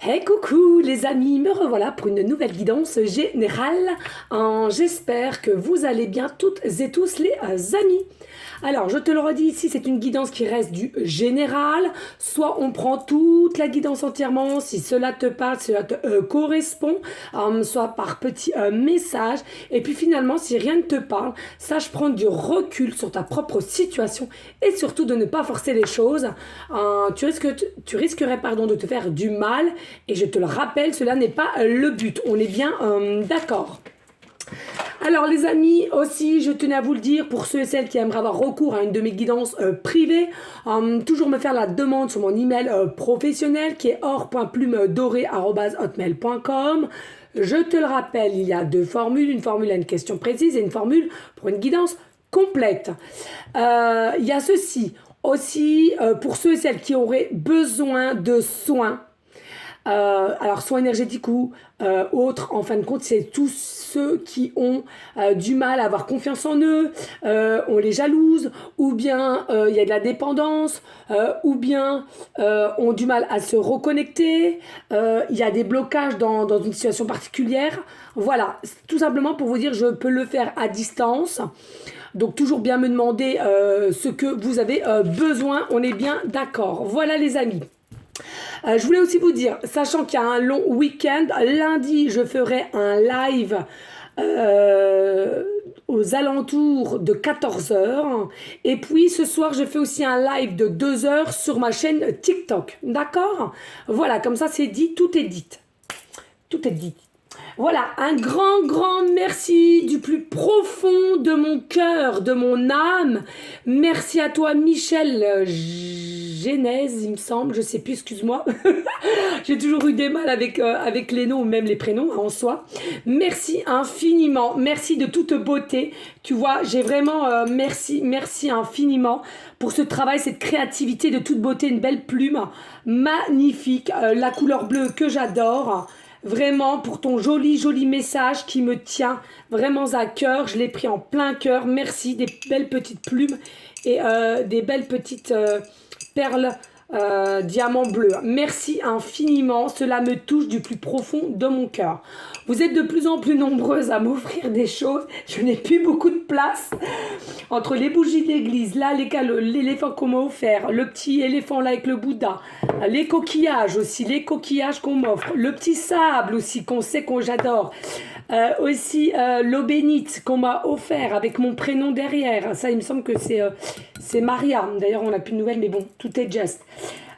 Hey coucou les amis, me revoilà pour une nouvelle guidance générale. J'espère que vous allez bien toutes et tous les amis. Alors je te le redis ici, c'est une guidance qui reste du général. Soit on prend toute la guidance entièrement si cela te parle, cela te correspond, soit par petits messages. Et puis finalement si rien ne te parle, sache prendre du recul sur ta propre situation et surtout de ne pas forcer les choses. Tu risquerais de te faire du mal. Et je te le rappelle, cela n'est pas le but. On est bien d'accord. Alors les amis, aussi, je tenais à vous le dire, pour ceux et celles qui aimeraient avoir recours à une de mes guidances privées, toujours me faire la demande sur mon email professionnel qui est or.plumedorée@hotmail.com. Je te le rappelle, il y a deux formules, une formule à une question précise et une formule pour une guidance complète. Il y a ceci aussi pour ceux et celles qui auraient besoin de soins. Alors soins énergétiques ou autres, en fin de compte, c'est tous ceux qui ont du mal à avoir confiance en eux, on les jalouse, ou bien il y a de la dépendance, ou bien ont du mal à se reconnecter, il y a des blocages dans une situation particulière. Voilà, tout simplement pour vous dire, je peux le faire à distance. Donc toujours bien me demander ce que vous avez besoin, on est bien d'accord. Voilà les amis. Je voulais aussi vous dire, sachant qu'il y a un long week-end, lundi je ferai un live aux alentours de 14 heures. Et puis ce soir je fais aussi un live de 2 heures sur ma chaîne TikTok. D'accord? Voilà, comme ça c'est dit, tout est dit. Tout est dit. Voilà, un grand merci du plus profond de mon cœur, de mon âme. Merci à toi Michel Genèse, il me semble, je sais plus, excuse-moi. J'ai toujours eu des mal avec les noms ou même les prénoms en soi. Merci infiniment, merci de toute beauté. Tu vois, j'ai vraiment merci infiniment pour ce travail, cette créativité de toute beauté, une belle plume magnifique, la couleur bleue que j'adore. Vraiment pour ton joli message qui me tient vraiment à cœur. Je l'ai pris en plein cœur. Merci, des belles petites plumes et des belles petites perles diamants bleus. Merci infiniment. Cela me touche du plus profond de mon cœur. Vous êtes de plus en plus nombreuses à m'offrir des choses. Je n'ai plus beaucoup de place. Entre les bougies d'église, là, l'éléphant qu'on m'a offert, le petit éléphant là avec le Bouddha, les coquillages aussi, les coquillages qu'on m'offre, le petit sable aussi qu'on sait qu'on j'adore, aussi l'eau bénite qu'on m'a offert avec mon prénom derrière. Ça, il me semble que c'est Maria. D'ailleurs, on n'a plus de nouvelles, mais bon, tout est just.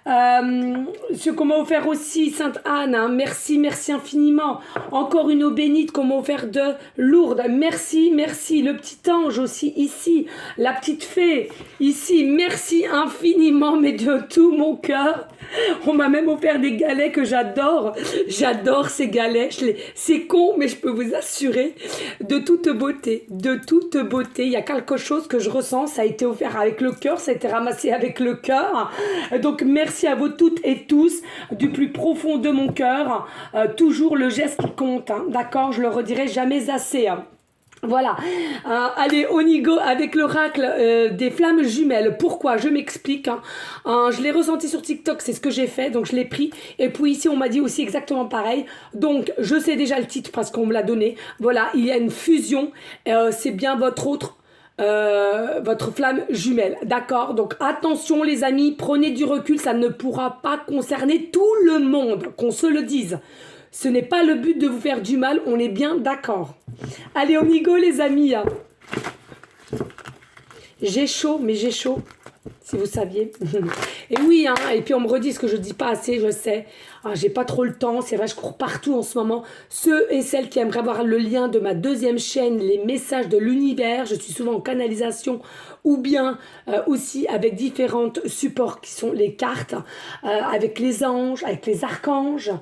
Ce qu'on m'a offert aussi, Sainte Anne, hein, merci infiniment. Encore une eau bénite qu'on m'a offert de Lourdes, merci. Le petit ange aussi ici, la petite fée ici, merci infiniment, mais de tout mon cœur. On m'a même offert des galets que j'adore ces galets, c'est con, mais je peux vous assurer, de toute beauté, il y a quelque chose que je ressens, ça a été offert avec le cœur, ça a été ramassé avec le cœur, donc merci à vous toutes et tous, du plus profond de mon cœur, toujours le geste qui compte, hein, d'accord, je le redirai jamais assez, hein. Voilà, allez, on y go avec l'oracle des flammes jumelles. Pourquoi? Je m'explique. Je l'ai ressenti sur TikTok, c'est ce que j'ai fait, donc je l'ai pris. Et puis ici, on m'a dit aussi exactement pareil. Donc, je sais déjà le titre parce qu'on me l'a donné. Voilà, il y a une fusion. C'est bien votre flamme jumelle. D'accord? Donc, attention les amis, prenez du recul, ça ne pourra pas concerner tout le monde, qu'on se le dise. Ce n'est pas le but de vous faire du mal, on est bien d'accord. Allez, on y go les amis. J'ai chaud, si vous saviez. Et oui, hein, et puis on me redit ce que je dis pas assez, je sais. J'ai pas trop le temps, c'est vrai, je cours partout en ce moment. Ceux et celles qui aimeraient avoir le lien de ma deuxième chaîne, les messages de l'univers, je suis souvent en canalisation ou bien aussi avec différents supports qui sont les cartes, avec les anges, avec les archanges,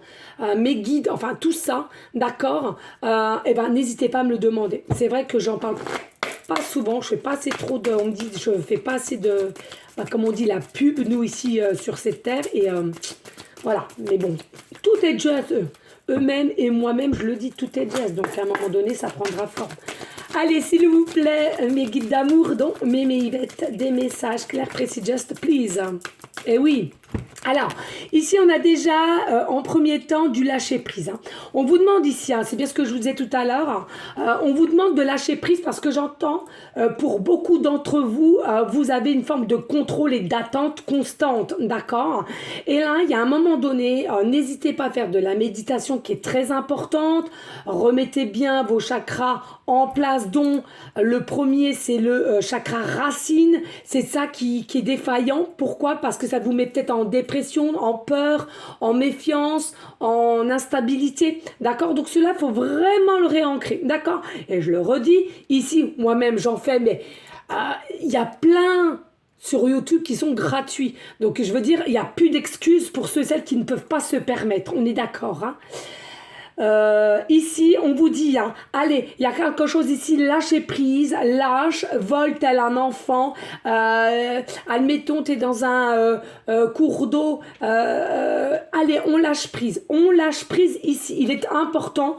mes guides, enfin tout ça, d'accord, et ben n'hésitez pas à me le demander. C'est vrai que j'en parle pas souvent, je fais pas assez trop de, on me dit, je fais pas assez de, comme on dit, la pub, nous ici sur cette terre, et voilà, mais bon, tout est just, eux-mêmes et moi-même, je le dis, tout est just, donc à un moment donné, ça prendra forme. Allez, s'il vous plaît, mes guides d'amour, donc, mes Yvette, des messages clairs, précis, just please. Et oui, Alors, ici, on a déjà, en premier temps, du lâcher-prise. Hein. On vous demande ici, hein, c'est bien ce que je vous disais tout à l'heure, on vous demande de lâcher prise parce que j'entends, pour beaucoup d'entre vous, vous avez une forme de contrôle et d'attente constante, d'accord? Et là, il y a un moment donné, n'hésitez pas à faire de la méditation qui est très importante. Remettez bien vos chakras en place, dont le premier, c'est le chakra racine. C'est ça qui est défaillant. Pourquoi? Parce que ça vous met peut-être en dépression, en peur, en méfiance, en instabilité. D'accord? Donc cela, il faut vraiment le réancrer. D'accord? Et je le redis, ici, moi-même, j'en fais, mais il y a plein sur YouTube qui sont gratuits. Donc je veux dire, il n'y a plus d'excuses pour ceux et celles qui ne peuvent pas se permettre. On est d'accord, hein? Ici, on vous dit, hein, allez, il y a quelque chose ici, lâcher prise, lâche, vole tel un enfant, admettons, tu es dans un cours d'eau, allez, on lâche prise ici, il est important,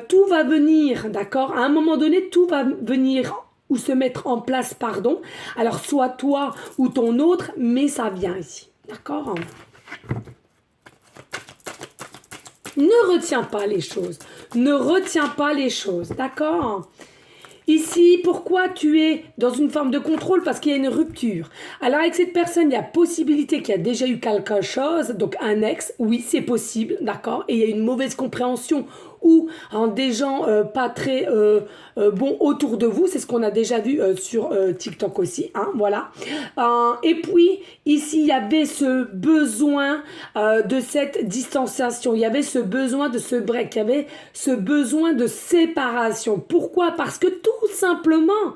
tout va venir, d'accord, à un moment donné, tout va venir ou se mettre en place, pardon, alors soit toi ou ton autre, mais ça vient ici, d'accord? Ne retiens pas les choses. Ne retiens pas les choses. D'accord? Ici, pourquoi tu es dans une forme de contrôle? Parce qu'il y a une rupture. Alors avec cette personne, il y a possibilité qu'il y a déjà eu quelque chose, donc un ex, oui, c'est possible, d'accord? Et il y a une mauvaise compréhension ou hein, des gens pas très bons autour de vous, c'est ce qu'on a déjà vu sur TikTok aussi, hein, voilà. Et puis, ici, il y avait ce besoin de cette distanciation, il y avait ce besoin de ce break, il y avait ce besoin de séparation. Pourquoi? Parce que tout simplement,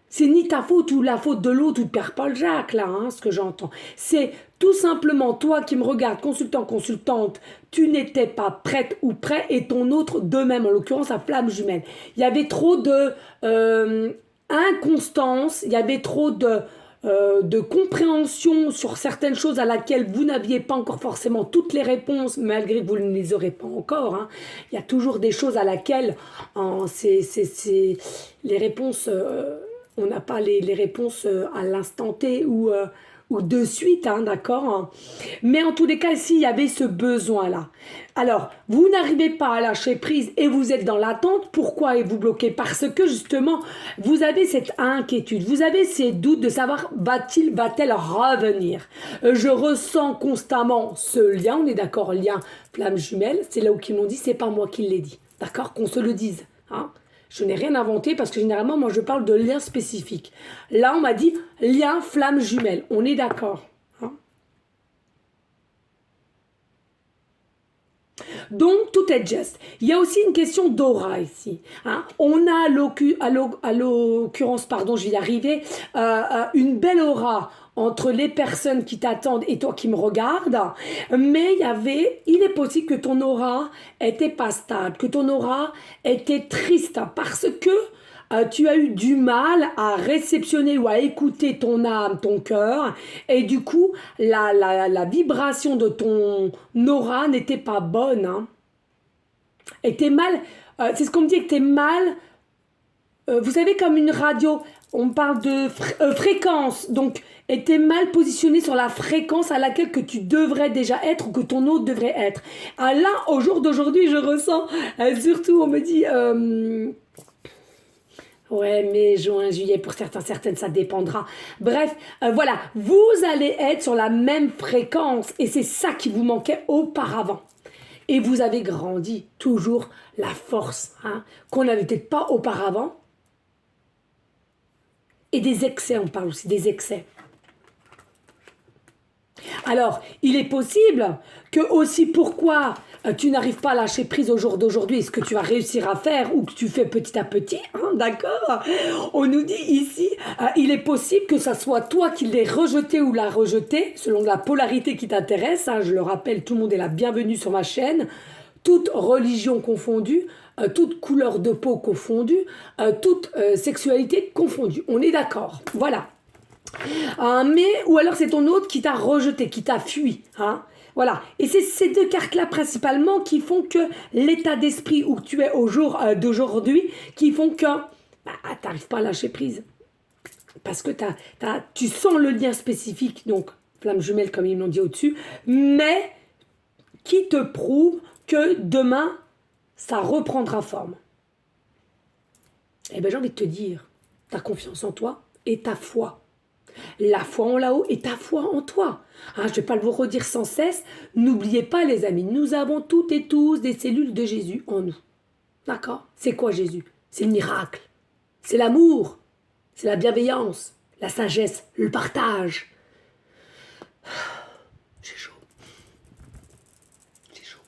c'est ni ta faute ou la faute de l'autre ou de Père Paul Jacques, là, hein, ce que j'entends. C'est tout simplement toi qui me regardes, consultant, consultante, tu n'étais pas prête ou prêt et ton autre de même, en l'occurrence la flamme jumelle. Il y avait trop de inconstance, il y avait trop de compréhension sur certaines choses à laquelle vous n'aviez pas encore forcément toutes les réponses, malgré que vous ne les aurez pas encore. Hein. Il y a toujours des choses à laquelle les réponses... on n'a pas les réponses à l'instant T ou de suite, hein, d'accord? Mais en tous les cas, ici, il y avait ce besoin-là. Alors, vous n'arrivez pas à lâcher prise et vous êtes dans l'attente. Pourquoi êtes-vous bloqué? Parce que justement, vous avez cette inquiétude, vous avez ces doutes de savoir va-t-elle revenir? Je ressens constamment ce lien, on est d'accord, lien flamme jumelle, c'est là où ils m'ont dit, c'est pas moi qui l'ai dit, d'accord? Qu'on se le dise, hein? Je n'ai rien inventé parce que généralement, moi, je parle de liens spécifiques. Là, on m'a dit lien flamme jumelle. On est d'accord. Hein? Donc, tout est juste. Il y a aussi une question d'aura ici. Hein? On a à l'occurrence, pardon, je vais y arriver, une belle aura entre les personnes qui t'attendent et toi qui me regardes, mais il est possible que ton aura était pas stable, que ton aura était triste parce que tu as eu du mal à réceptionner ou à écouter ton âme, ton cœur, et du coup, la vibration de ton aura n'était pas bonne. Hein. Était mal, c'est ce qu'on me dit, que tu es mal, vous savez, comme une radio, on parle de fréquence, donc était mal positionné sur la fréquence à laquelle que tu devrais déjà être ou que ton autre devrait être. Ah, là, au jour d'aujourd'hui, je ressens, surtout on me dit... ouais, mai, juin, juillet, pour certaines, ça dépendra. Bref, voilà, vous allez être sur la même fréquence et c'est ça qui vous manquait auparavant. Et vous avez grandi, toujours la force, hein, qu'on n'avait peut-être pas auparavant. Et des excès, on parle aussi des excès. Alors, il est possible que aussi pourquoi tu n'arrives pas à lâcher prise au jour d'aujourd'hui, et ce que tu vas réussir à faire ou que tu fais petit à petit, hein, d'accord? On nous dit ici, il est possible que ça soit toi qui l'aies rejeté ou l'a rejeté, selon la polarité qui t'intéresse. Hein, je le rappelle, tout le monde est la bienvenue sur ma chaîne, toute religion confondue, toute couleur de peau confondue, toute sexualité confondue. On est d'accord, voilà. Ou alors c'est ton autre qui t'a rejeté, qui t'a fui. Hein? Voilà. Et c'est ces deux cartes-là principalement qui font que l'état d'esprit où tu es au jour d'aujourd'hui, qui font que tu n'arrives pas à lâcher prise. Parce que tu sens le lien spécifique, donc flamme jumelle comme ils me l'ont dit au-dessus, mais qui te prouve que demain, ça reprendra forme. Eh bien, j'ai envie de te dire, ta confiance en toi et ta foi. La foi en là-haut et ta foi en toi. Hein, je ne vais pas le vous redire sans cesse. N'oubliez pas, les amis, nous avons toutes et tous des cellules de Jésus en nous. D'accord? C'est quoi Jésus? C'est le miracle. C'est l'amour. C'est la bienveillance, la sagesse, le partage. J'ai chaud. J'ai chaud.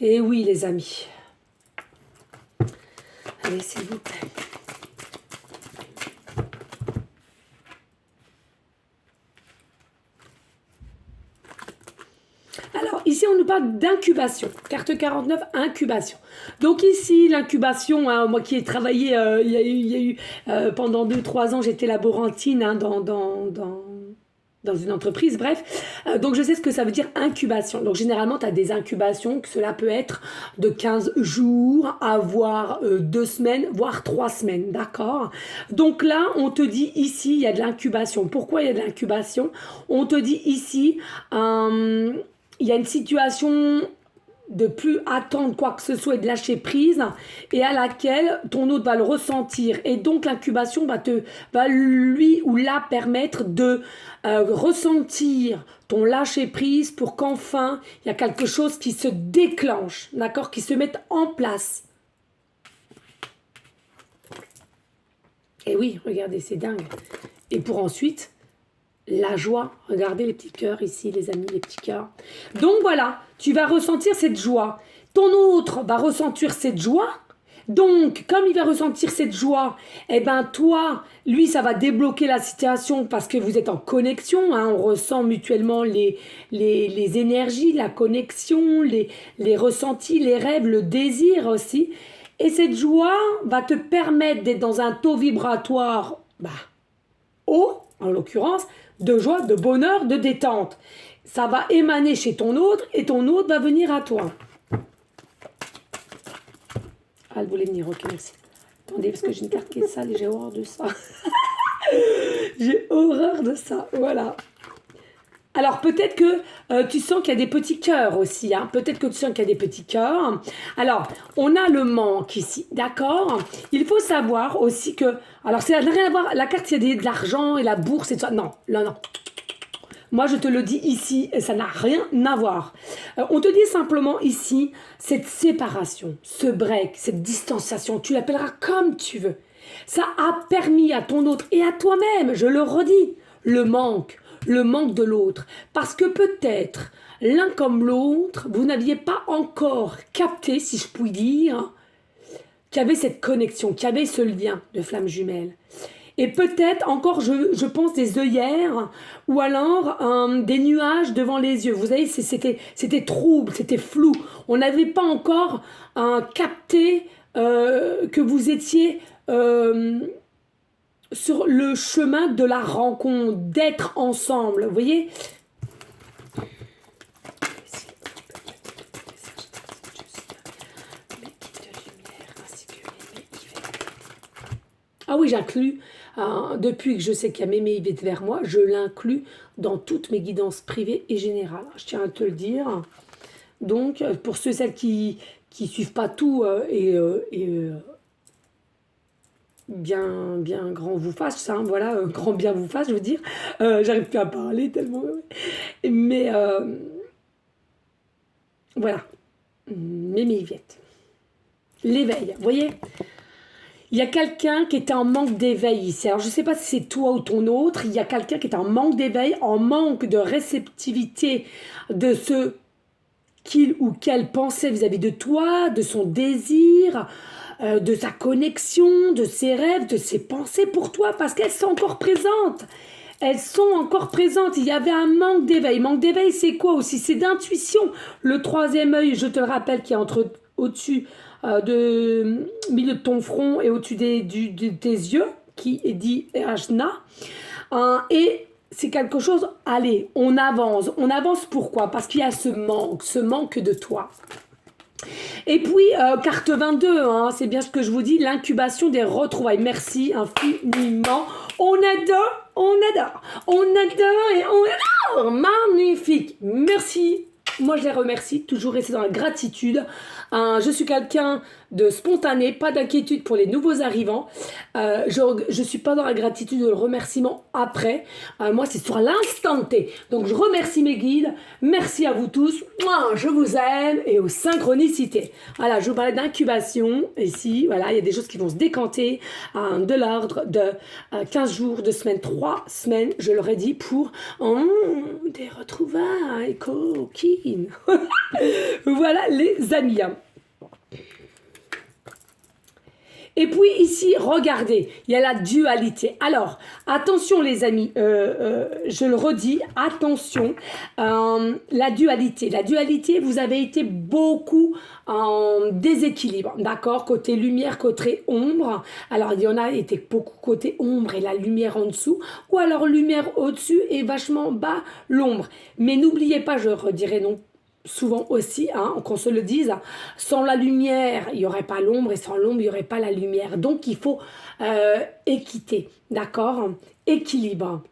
Et oui, les amis. Allez, s'il vous plaît. Alors, ici, on nous parle d'incubation. Carte 49, incubation. Donc ici, l'incubation, hein, moi qui ai travaillé, il y a eu pendant 2-3 ans, j'étais laborantine hein, dans une entreprise, bref. Donc je sais ce que ça veut dire incubation. Donc généralement, tu as des incubations, que cela peut être de 15 jours à voire 2 semaines, voire 3 semaines, d'accord? Donc là, on te dit ici, il y a de l'incubation. Pourquoi il y a de l'incubation? On te dit ici, il y a une situation de plus attendre quoi que ce soit et de lâcher prise et à laquelle ton hôte va le ressentir et donc l'incubation va lui ou la permettre de ressentir ton lâcher prise pour qu'enfin il y a quelque chose qui se déclenche, d'accord, qui se mette en place. Et oui, regardez, c'est dingue. Et pour ensuite la joie, regardez les petits cœurs ici, les amis, les petits cœurs. Donc voilà, tu vas ressentir cette joie. Ton autre va ressentir cette joie. Donc, comme il va ressentir cette joie, eh ben toi, lui, ça va débloquer la situation parce que vous êtes en connexion. Hein, on ressent mutuellement les énergies, la connexion, les ressentis, les rêves, le désir aussi. Et cette joie va te permettre d'être dans un taux vibratoire haut, en l'occurrence, de joie, de bonheur, de détente. Ça va émaner chez ton autre et ton autre va venir à toi. Ah, elle voulait venir, ok, merci. Attendez, parce que j'ai une carte qui est sale et j'ai horreur de ça. J'ai horreur de ça, voilà. Alors peut-être que tu sens qu'il y a des petits cœurs aussi, hein. Peut-être que tu sens qu'il y a des petits cœurs. Alors, on a le manque ici, d'accord? Il faut savoir aussi que... Alors, ça n'a rien à voir, la carte, il y a de l'argent et la bourse et tout ça. Non, non, non. Moi, je te le dis ici, ça n'a rien à voir. On te dit simplement ici, cette séparation, ce break, cette distanciation, tu l'appelleras comme tu veux. Ça a permis à ton autre et à toi-même, je le redis, le manque de l'autre. Parce que peut-être, l'un comme l'autre, vous n'aviez pas encore capté, si je puis dire, qu'il y avait cette connexion, qu'il y avait ce lien de flamme jumelle. Et peut-être encore, je pense, des œillères ou alors des nuages devant les yeux. Vous savez, c'était trouble, c'était flou. On n'avait pas encore capté que vous étiez sur le chemin de la rencontre, d'être ensemble. Vous voyez ? Ah oui, j'inclus, depuis que je sais qu'il y a Mémé Yvette vers moi, je l'inclus dans toutes mes guidances privées et générales. Je tiens à te le dire. Donc, pour celles qui suivent pas tout bien grand vous fasse, hein, voilà, grand bien vous fasse, je veux dire. J'arrive plus à parler tellement. Mais voilà, Mémé Yvette. L'éveil, vous voyez ? Il y a quelqu'un qui était en manque d'éveil ici. Alors, je ne sais pas si c'est toi ou ton autre. Il y a quelqu'un qui est en manque d'éveil, en manque de réceptivité de ce qu'il ou qu'elle pensait vis-à-vis de toi, de son désir, de sa connexion, de ses rêves, de ses pensées pour toi, parce qu'elles sont encore présentes. Elles sont encore présentes. Il y avait un manque d'éveil. Manque d'éveil, c'est quoi aussi? C'est d'intuition. Le troisième œil, je te le rappelle, qui est au-dessus milieu de ton front et au-dessus de tes yeux, qui est dit Ajna. Et c'est quelque chose, allez, on avance. On avance pourquoi? Parce qu'il y a ce manque de toi. Et puis, carte 22, hein, c'est bien ce que je vous dis, l'incubation des retrouvailles. Merci infiniment. On adore, on adore, on adore et on adore. Magnifique. Merci. Moi, je les remercie. Toujours rester dans la gratitude. Je suis quelqu'un de spontané, pas d'inquiétude pour les nouveaux arrivants. Je ne suis pas dans la gratitude de le remerciement après. Moi, c'est sur l'instant T. Donc, je remercie mes guides. Merci à vous tous. Moi, je vous aime et aux synchronicités. Voilà, je vous parlais d'incubation. Ici, voilà, il y a des choses qui vont se décanter de l'ordre de 15 jours, 2 semaines, 3 semaines, je leur ai dit, pour des retrouvailles coquines. Voilà les amis. Et puis ici, regardez, il y a la dualité. Alors, attention les amis, je le redis, attention, la dualité. La dualité, vous avez été beaucoup en déséquilibre, d'accord? Côté lumière, côté ombre. Alors, il y en a été beaucoup côté ombre et la lumière en dessous. Ou alors, lumière au-dessus et vachement bas, l'ombre. Mais n'oubliez pas, je redirai non souvent aussi, hein, qu'on se le dise, sans la lumière, il n'y aurait pas l'ombre, et sans l'ombre, il n'y aurait pas la lumière. Donc, il faut équité, d'accord? Équilibre.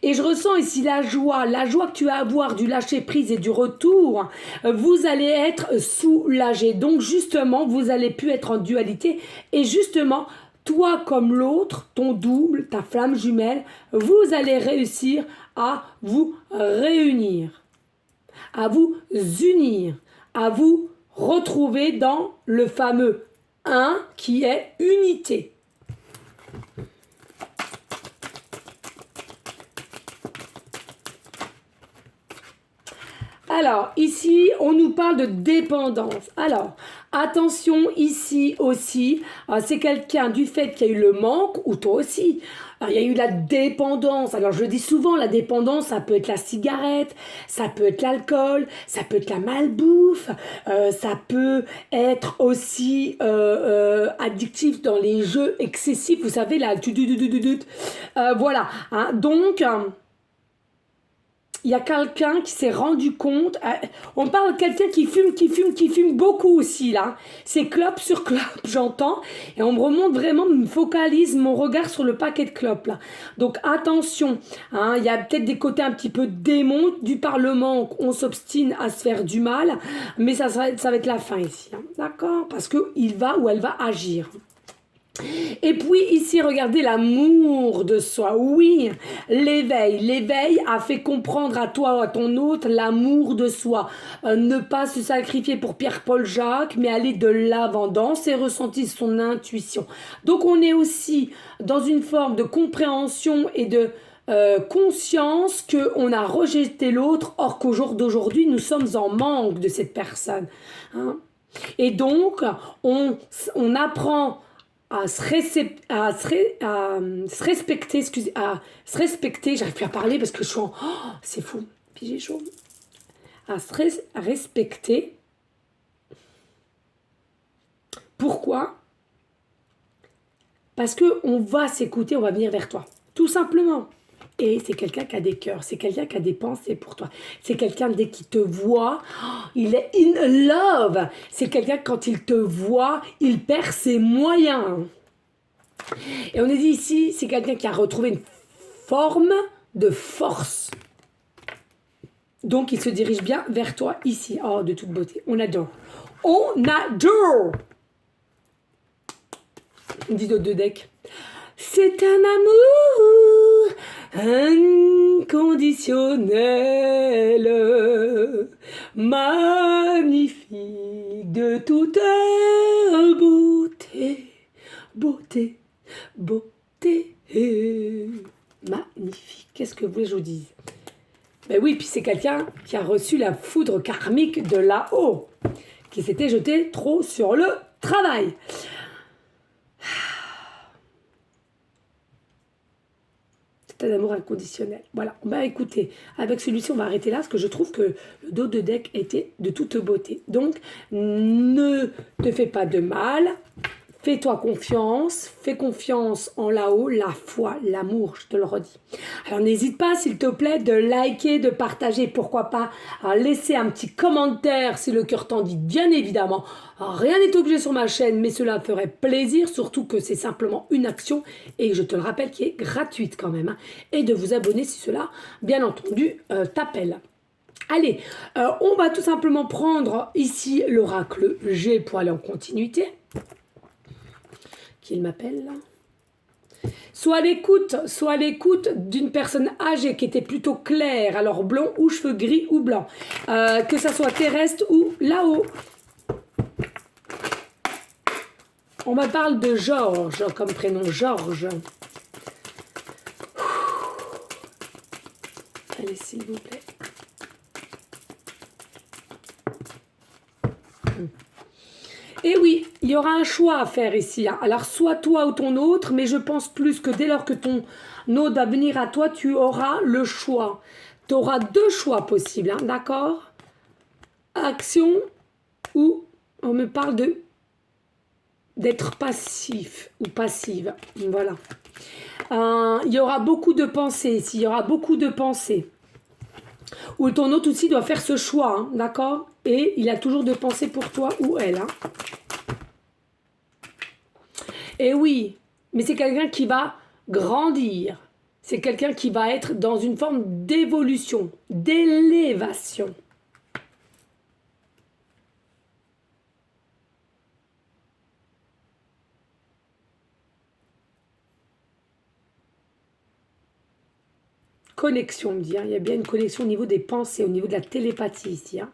Et je ressens ici la joie que tu vas avoir du lâcher-prise et du retour. Vous allez être soulagé. Donc, justement, vous allez plus être en dualité. Et justement, toi comme l'autre, ton double, ta flamme jumelle, vous allez réussir à vous réunir, à vous unir, à vous retrouver dans le fameux un qui est unité. Alors, ici, on nous parle de dépendance. Alors, attention, ici aussi, c'est quelqu'un du fait qu'il y a eu le manque, ou toi aussi, il y a eu la dépendance. Alors, je dis souvent, la dépendance, ça peut être la cigarette, ça peut être l'alcool, ça peut être la malbouffe, ça peut être aussi addictif dans les jeux excessifs, vous savez, là, voilà. Hein, donc... il y a quelqu'un qui s'est rendu compte, on parle de quelqu'un qui fume beaucoup aussi là, c'est clope sur clope, j'entends, et on me remonte vraiment, me focalise mon regard sur le paquet de clopes là. Donc attention, hein, il y a peut-être des côtés un petit peu démons du Parlement, on s'obstine à se faire du mal, mais ça va être la fin ici, hein, d'accord? Parce qu'il va ou elle va agir. Et puis ici, regardez l'amour de soi. Oui, l'éveil. L'éveil a fait comprendre à toi, à ton autre, l'amour de soi. Ne pas se sacrifier pour Pierre-Paul Jacques, mais aller de l'avant dans ses ressentis, son intuition. Donc on est aussi dans une forme de compréhension et de conscience qu'on a rejeté l'autre, or qu'au jour d'aujourd'hui, nous sommes en manque de cette personne. Hein? Et donc, on apprend à se respecter, j'arrive plus à parler parce que je suis en... Oh, c'est fou, puis j'ai chaud. À respecter. Pourquoi? Parce qu'on va s'écouter, on va venir vers toi. Tout simplement. Et c'est quelqu'un qui a des cœurs, c'est quelqu'un qui a des pensées pour toi. C'est quelqu'un, dès qu'il te voit, il est in love. C'est quelqu'un, quand il te voit, il perd ses moyens. Et on est dit ici, c'est quelqu'un qui a retrouvé une forme de force. Donc, il se dirige bien vers toi ici. Oh, de toute beauté. On adore. On adore. On dit de deux decks. C'est un amour inconditionnel, magnifique, de toute beauté, beauté, beauté, magnifique. Qu'est-ce que vous voulez que je vous dise? Ben oui, puis c'est quelqu'un qui a reçu la foudre karmique de là-haut, qui s'était jeté trop sur le travail. D'amour inconditionnel. Voilà, bah écoutez, avec celui-ci on va arrêter là parce que je trouve que le dos de deck était de toute beauté. Donc ne te fais pas de mal, Fais-toi confiance, fais confiance en là-haut, la foi, l'amour, je te le redis. Alors n'hésite pas, s'il te plaît, de liker, de partager, pourquoi pas, laisser un petit commentaire si le cœur t'en dit, bien évidemment. Alors, rien n'est obligé sur ma chaîne, mais cela ferait plaisir, surtout que c'est simplement une action, et je te le rappelle, qui est gratuite quand même. Hein, et de vous abonner si cela, bien entendu, t'appelle. Allez, on va tout simplement prendre ici l'oracle G pour aller en continuité. Qu'il m'appelle là. Soit à l'écoute d'une personne âgée qui était plutôt claire, alors blond ou cheveux gris ou blancs, que ça soit terrestre ou là-haut. On me parle de Georges comme prénom, Georges. Allez, s'il vous plaît. Et oui, il y aura un choix à faire ici. Hein. Alors, soit toi ou ton autre, mais je pense plus que dès lors que ton autre va venir à toi, tu auras le choix. Tu auras deux choix possibles, hein, d'accord? Action ou on me parle d'être passif ou passive. Voilà. Il y aura beaucoup de pensées ici, il y aura beaucoup de pensées. Ou ton autre aussi doit faire ce choix, hein, d'accord? Et il a toujours de pensées pour toi ou elle. Hein. Et oui, mais c'est quelqu'un qui va grandir. C'est quelqu'un qui va être dans une forme d'évolution, d'élévation. Connexion, on me dit. Hein. Il y a bien une connexion au niveau des pensées, au niveau de la télépathie ici. Hein.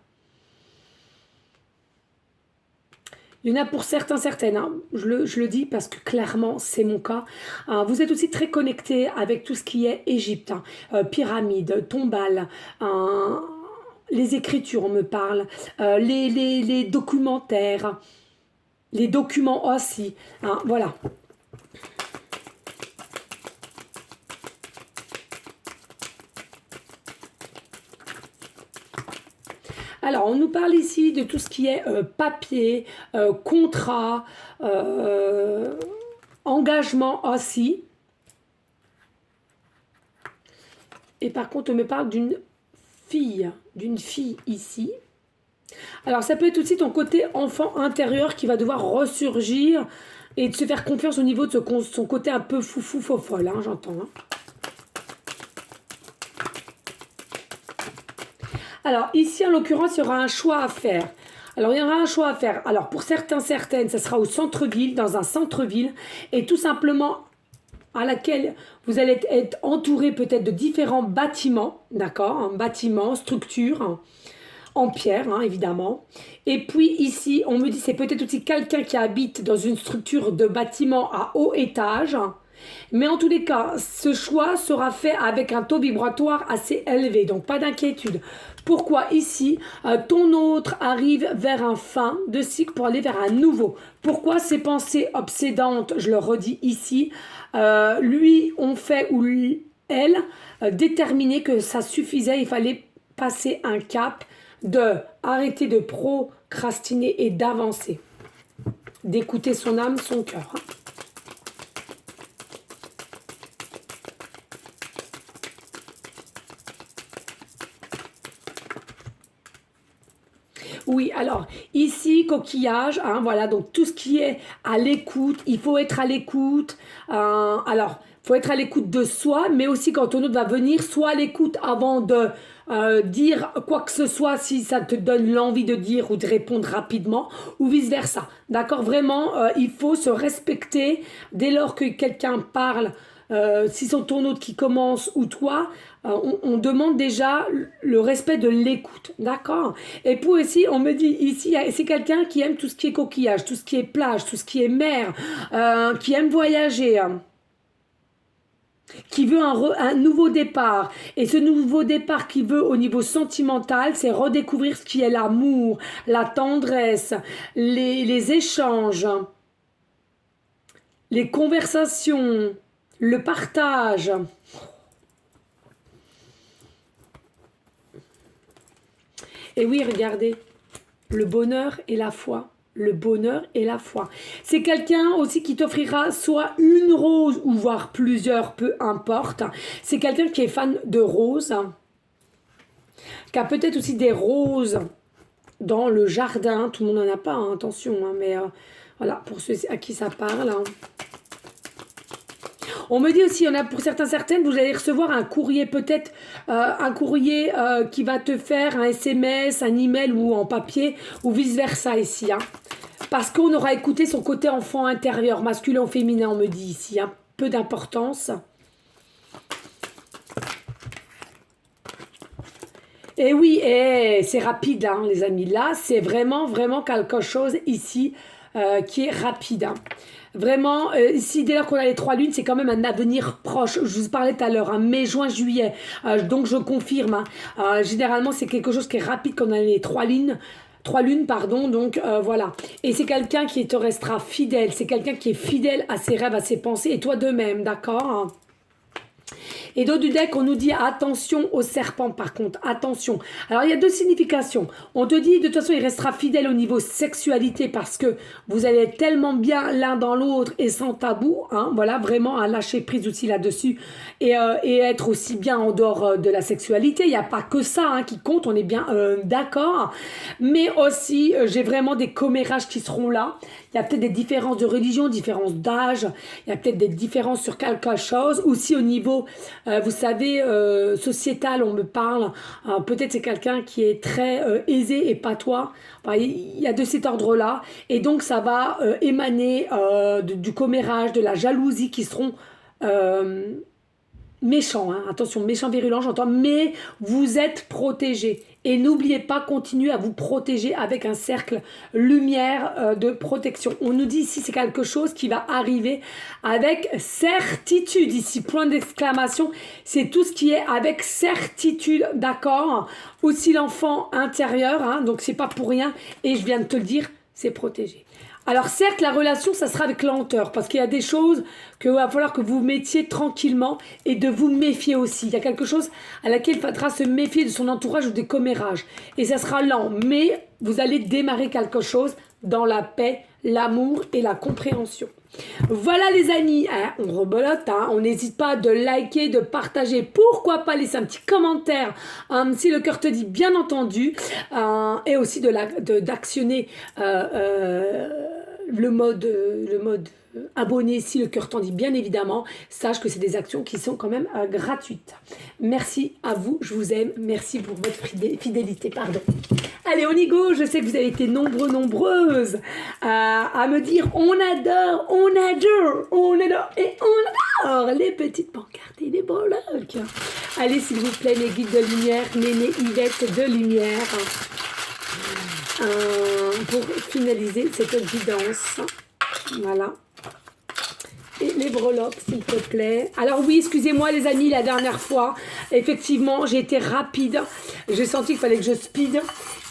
Il y en a pour certains, certaines, hein. Je le dis parce que clairement, c'est mon cas. Vous êtes aussi très connectés avec tout ce qui est Égypte, hein. Pyramide, tombale, les écritures, on me parle, les documentaires, les documents aussi. Hein, voilà. Alors, on nous parle ici de tout ce qui est papier, contrat, engagement aussi. Et par contre, on me parle d'une fille ici. Alors, ça peut être aussi ton côté enfant intérieur qui va devoir ressurgir et de se faire confiance au niveau de son côté un peu foufou, fofolle, hein, j'entends. Hein. Alors, ici, en l'occurrence, il y aura un choix à faire. Alors, il y aura un choix à faire. Alors, pour certains, certaines, ça sera au centre-ville, dans un centre-ville, et tout simplement à laquelle vous allez être entouré peut-être de différents bâtiments, d'accord? Un bâtiment, structure, hein, en pierre, hein, évidemment. Et puis ici, on me dit c'est peut-être aussi quelqu'un qui habite dans une structure de bâtiment à haut étage. Mais en tous les cas, ce choix sera fait avec un taux vibratoire assez élevé, donc pas d'inquiétude. Pourquoi ici, ton autre arrive vers un fin de cycle pour aller vers un nouveau? Pourquoi ces pensées obsédantes, je le redis ici, lui ont fait ou elle déterminé que ça suffisait, il fallait passer un cap de arrêter de procrastiner et d'avancer, d'écouter son âme, son cœur. Hein. Oui, alors ici, coquillage, hein, voilà, donc tout ce qui est à l'écoute, il faut être à l'écoute. Alors, il faut être à l'écoute de soi, mais aussi quand ton autre va venir, soit à l'écoute avant de dire quoi que ce soit, si ça te donne l'envie de dire ou de répondre rapidement, ou vice-versa. D'accord? Vraiment, il faut se respecter dès lors que quelqu'un parle. Si c'est ton autre qui commence ou toi, on demande déjà le respect de l'écoute, d'accord? Et puis aussi, on me dit ici, c'est quelqu'un qui aime tout ce qui est coquillage, tout ce qui est plage, tout ce qui est mer, qui aime voyager, hein, qui veut un nouveau départ. Et ce nouveau départ qu'il veut au niveau sentimental, c'est redécouvrir ce qui est l'amour, la tendresse, les échanges, les conversations, le partage. Et oui, regardez, le bonheur et la foi. le bonheur et la foi. C'est quelqu'un aussi qui t'offrira soit une rose ou voire plusieurs, peu importe. C'est quelqu'un qui est fan de roses, qui a peut-être aussi des roses dans le jardin. Tout le monde n'en a pas, hein, attention, hein, mais voilà, pour ceux à qui ça parle. Hein. On me dit aussi, il y en a pour certaines, vous allez recevoir un courrier, peut-être un courrier qui va te faire un SMS, un email ou en papier, ou vice-versa ici. Hein. Parce qu'on aura écouté son côté enfant intérieur, masculin ou féminin, on me dit ici. Hein. Peu d'importance. Et oui, c'est rapide, hein, les amis. Là, c'est vraiment quelque chose ici qui est rapide. Hein. Vraiment, ici, dès lors qu'on a les 3 lunes, c'est quand même un avenir proche. Je vous parlais tout à l'heure, hein, mai, juin, juillet. Donc, je confirme. Hein. Généralement, c'est quelque chose qui est rapide quand on a les 3 lunes. 3 lunes, pardon, donc voilà. Et c'est quelqu'un qui te restera fidèle. C'est quelqu'un qui est fidèle à ses rêves, à ses pensées. Et toi de même, d'accord ? Et dans du deck, on nous dit attention au serpent par contre, attention. Alors il y a 2 significations. On te dit de toute façon il restera fidèle au niveau sexualité parce que vous allez être tellement bien l'un dans l'autre et sans tabou. Hein, voilà, vraiment à lâcher prise aussi là-dessus et être aussi bien en dehors de la sexualité. Il n'y a pas que ça hein, qui compte, on est bien d'accord. Mais aussi j'ai vraiment des commérages qui seront là. Il y a peut-être des différences de religion, différences d'âge, il y a peut-être des différences sur quelque chose. Aussi au niveau, vous savez, sociétal, on me parle. Peut-être c'est quelqu'un qui est très aisé et pas toi. Enfin, il y a de cet ordre-là. Et donc ça va émaner du commérage, de la jalousie qui seront... méchants, hein. Attention, méchants virulents, j'entends, mais vous êtes protégés. Et n'oubliez pas, continuez à vous protéger avec un cercle lumière de protection. On nous dit ici, c'est quelque chose qui va arriver avec certitude. Ici, point d'exclamation, c'est tout ce qui est avec certitude, d'accord ? Aussi l'enfant intérieur, hein, donc c'est pas pour rien. Et je viens de te le dire, c'est protégé. Alors certes, la relation, ça sera avec lenteur, parce qu'il y a des choses qu'il va falloir que vous mettiez tranquillement et de vous méfier aussi. Il y a quelque chose à laquelle il faudra se méfier de son entourage ou des commérages. Et ça sera lent, mais vous allez démarrer quelque chose dans la paix, l'amour et la compréhension. Voilà les amis, hein, on rebolote, hein, on n'hésite pas de liker, de partager, pourquoi pas laisser un petit commentaire si le cœur te dit bien entendu et aussi d'actionner le mode abonné si le cœur t'en dit bien évidemment. Sache que c'est des actions qui sont quand même gratuites. Merci à vous, je vous aime, merci pour votre fidélité, pardon. Allez, on y go, je sais que vous avez été nombreuses à me dire on adore et on adore les petites pancartes et les breloques. Allez, s'il vous plaît, mes guides de lumière, Néné Yvette de lumière, pour finaliser cette guidance. Voilà. Et les breloques, s'il te plaît. Alors oui, excusez-moi les amis, la dernière fois, effectivement, j'ai été rapide. J'ai senti qu'il fallait que je speed.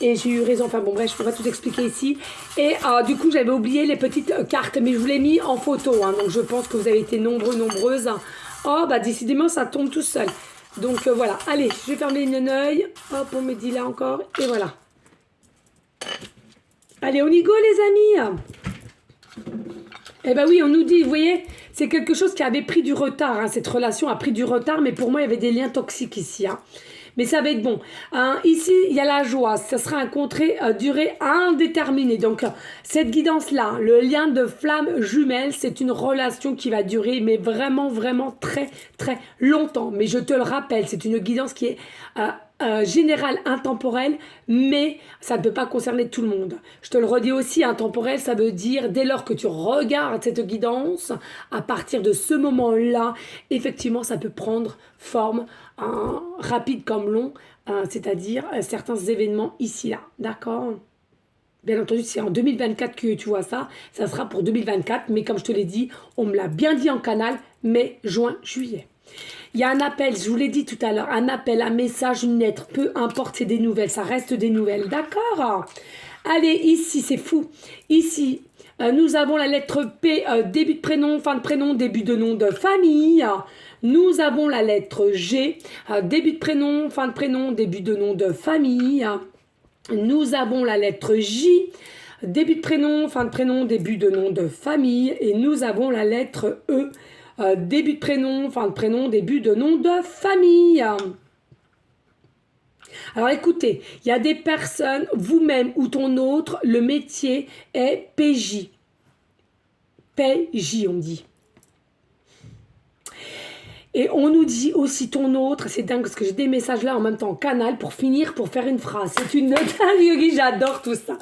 Et j'ai eu raison. Enfin bon, bref, je ne peux pas tout expliquer ici. Et du coup, j'avais oublié les petites cartes. Mais je vous l'ai mis en photo. Hein, donc je pense que vous avez été nombreuses. Oh, bah décidément, ça tombe tout seul. Donc voilà. Allez, je vais fermer une œil. Hop, on me dit là encore. Et voilà. Allez, on y go les amis. Eh ben oui, on nous dit, vous voyez, c'est quelque chose qui avait pris du retard. Hein, cette relation a pris du retard, mais pour moi, il y avait des liens toxiques ici. Hein. Mais ça va être bon. Hein, ici, il y a la joie. Ça sera un contrat durée indéterminée. Donc, cette guidance-là, le lien de flamme jumelle, c'est une relation qui va durer, mais vraiment très, très longtemps. Mais je te le rappelle, c'est une guidance qui est... général, intemporel, mais ça ne peut pas concerner tout le monde. Je te le redis aussi, intemporel, ça veut dire dès lors que tu regardes cette guidance, à partir de ce moment-là, effectivement, ça peut prendre forme rapide comme long, c'est-à-dire certains événements ici-là, d'accord ? Bien entendu, si c'est en 2024 que tu vois ça, ça sera pour 2024, mais comme je te l'ai dit, on me l'a bien dit en canal, mai, juin, juillet. Il y a un appel, je vous l'ai dit tout à l'heure, un appel, un message, une lettre, peu importe, c'est des nouvelles, ça reste des nouvelles, d'accord ? Allez, ici, c'est fou. Ici, nous avons la lettre P, début de prénom, fin de prénom, début de nom de famille. Nous avons la lettre G, début de prénom, fin de prénom, début de nom de famille. Nous avons la lettre J, Début de prénom, fin de prénom, début de nom de famille. Et nous avons la lettre E. Début de prénom, fin de prénom, début de nom de famille. Alors écoutez, il y a des personnes, vous-même ou ton autre, le métier est PJ. PJ, on dit. Et on nous dit aussi ton autre, c'est dingue parce que j'ai des messages là en même temps en canal pour finir, pour faire une phrase. C'est une dinguerie, j'adore tout ça.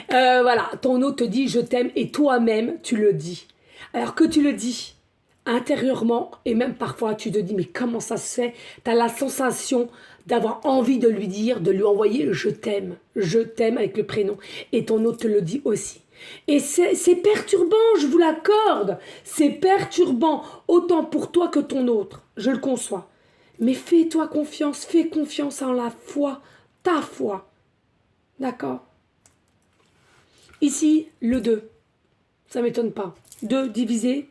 Voilà, ton autre te dit je t'aime et toi-même tu le dis. Alors que tu le dis intérieurement et même parfois tu te dis mais comment ça se fait? Tu as la sensation d'avoir envie de lui dire, de lui envoyer je t'aime avec le prénom et ton autre te le dit aussi. Et c'est perturbant, je vous l'accorde. C'est perturbant, autant pour toi que ton autre. Je le conçois. Mais fais-toi confiance, fais confiance en la foi, ta foi. D'accord? Ici, le 2. Ça ne m'étonne pas. 2 divisé,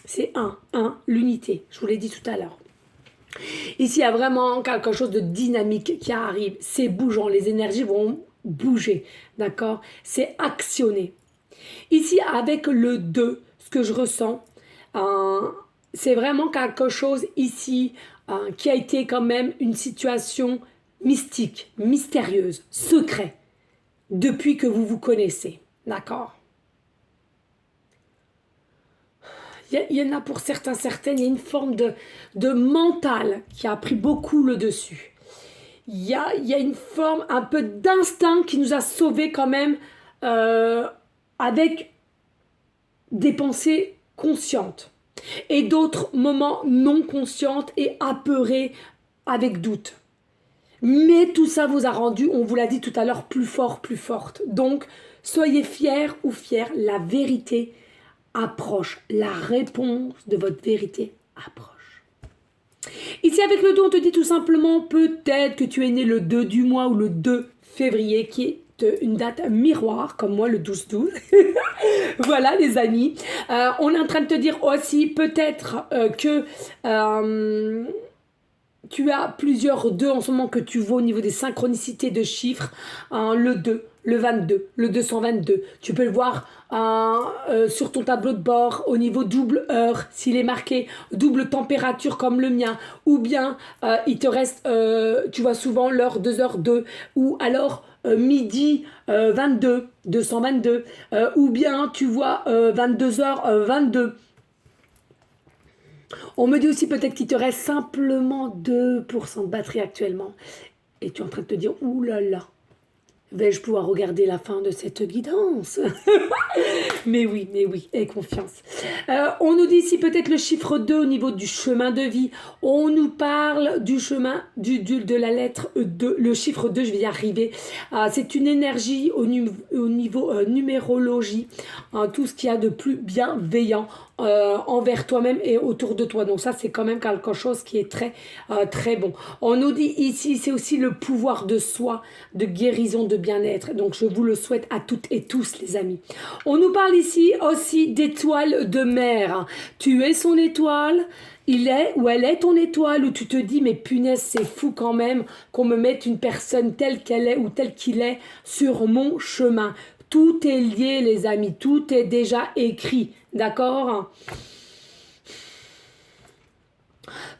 c'est 1. 1, l'unité. Je vous l'ai dit tout à l'heure. Ici, il y a vraiment quelque chose de dynamique qui arrive. C'est bougeant, les énergies vont bouger, d'accord? C'est actionner. Ici, avec le 2, ce que je ressens, c'est vraiment quelque chose ici qui a été quand même une situation mystique, mystérieuse, secret, depuis que vous vous connaissez, d'accord? Il y en a pour certaines, il y a une forme de mental qui a pris beaucoup le dessus. Il y a une forme un peu d'instinct qui nous a sauvés quand même avec des pensées conscientes et d'autres moments non conscientes et apeurés avec doute. Mais tout ça vous a rendu, on vous l'a dit tout à l'heure, plus fort, plus forte. Donc, soyez fiers ou fiers, la vérité approche. La réponse de votre vérité approche. Ici, avec le 2, on te dit tout simplement, peut-être que tu es né le 2 du mois ou le 2 février, qui est une date miroir, comme moi, le 12-12. Voilà, les amis. On est en train de te dire aussi, peut-être que tu as plusieurs 2 en ce moment que tu vois au niveau des synchronicités de chiffres. Le 2, le 22, le 222. Tu peux le voir sur ton tableau de bord au niveau double heure, s'il est marqué double température comme le mien. Ou bien, il te reste, tu vois souvent l'heure 2h02. Ou alors, midi 22, 222. Ou bien, tu vois 22h22. On me dit aussi peut-être qu'il te reste simplement 2% de batterie actuellement. Et tu es en train de te dire, ouh là là, vais-je pouvoir regarder la fin de cette guidance? Mais oui, aie confiance. On nous dit ici peut-être le chiffre 2 au niveau du chemin de vie. On nous parle du chemin de la lettre 2. Le chiffre 2, je vais y arriver. C'est une énergie au niveau numérologie. Tout ce qu'il y a de plus bienveillant envers toi-même et autour de toi. Donc ça, c'est quand même quelque chose qui est très, très bon. On nous dit ici, c'est aussi le pouvoir de soi, de guérison, de bien-être. Donc je vous le souhaite à toutes et tous, les amis. On nous parle ici aussi d'étoile de mer. Tu es son étoile, il est ou elle est ton étoile, où tu te dis mais punaise, c'est fou quand même qu'on me mette une personne telle qu'elle est ou telle qu'il est sur mon chemin. Tout est lié, les amis, tout est déjà écrit, d'accord?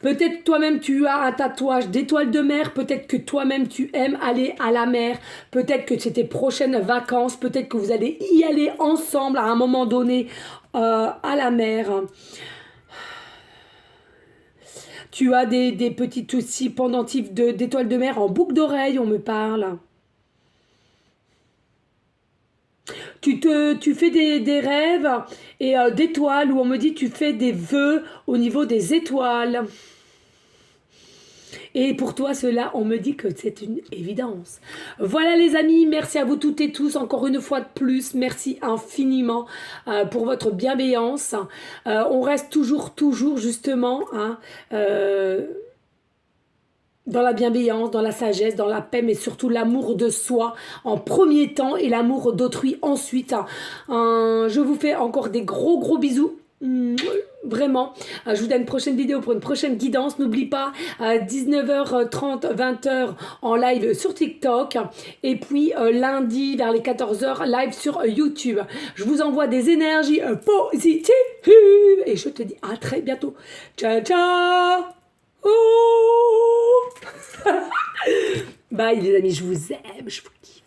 Peut-être toi-même tu as un tatouage d'étoile de mer, peut-être que toi-même tu aimes aller à la mer, peut-être que c'est tes prochaines vacances, peut-être que vous allez y aller ensemble à un moment donné à la mer. Tu as des petites aussi pendentifs d'étoiles de mer en boucle d'oreille, on me parle. Tu fais des rêves et d'étoiles, où on me dit tu fais des vœux au niveau des étoiles. Et pour toi, cela, on me dit que c'est une évidence. Voilà les amis, merci à vous toutes et tous, encore une fois de plus. Merci infiniment pour votre bienveillance. On reste toujours justement dans la bienveillance, dans la sagesse, dans la paix, mais surtout l'amour de soi en premier temps et l'amour d'autrui ensuite. Je vous fais encore des gros bisous. Vraiment. Je vous donne une prochaine vidéo pour une prochaine guidance. N'oublie pas, à 19h30, 20h en live sur TikTok. Et puis lundi vers les 14h, live sur YouTube. Je vous envoie des énergies positives. Et je te dis à très bientôt. Ciao, ciao. Oh. Bye les amis, je vous aime, je vous kiffe.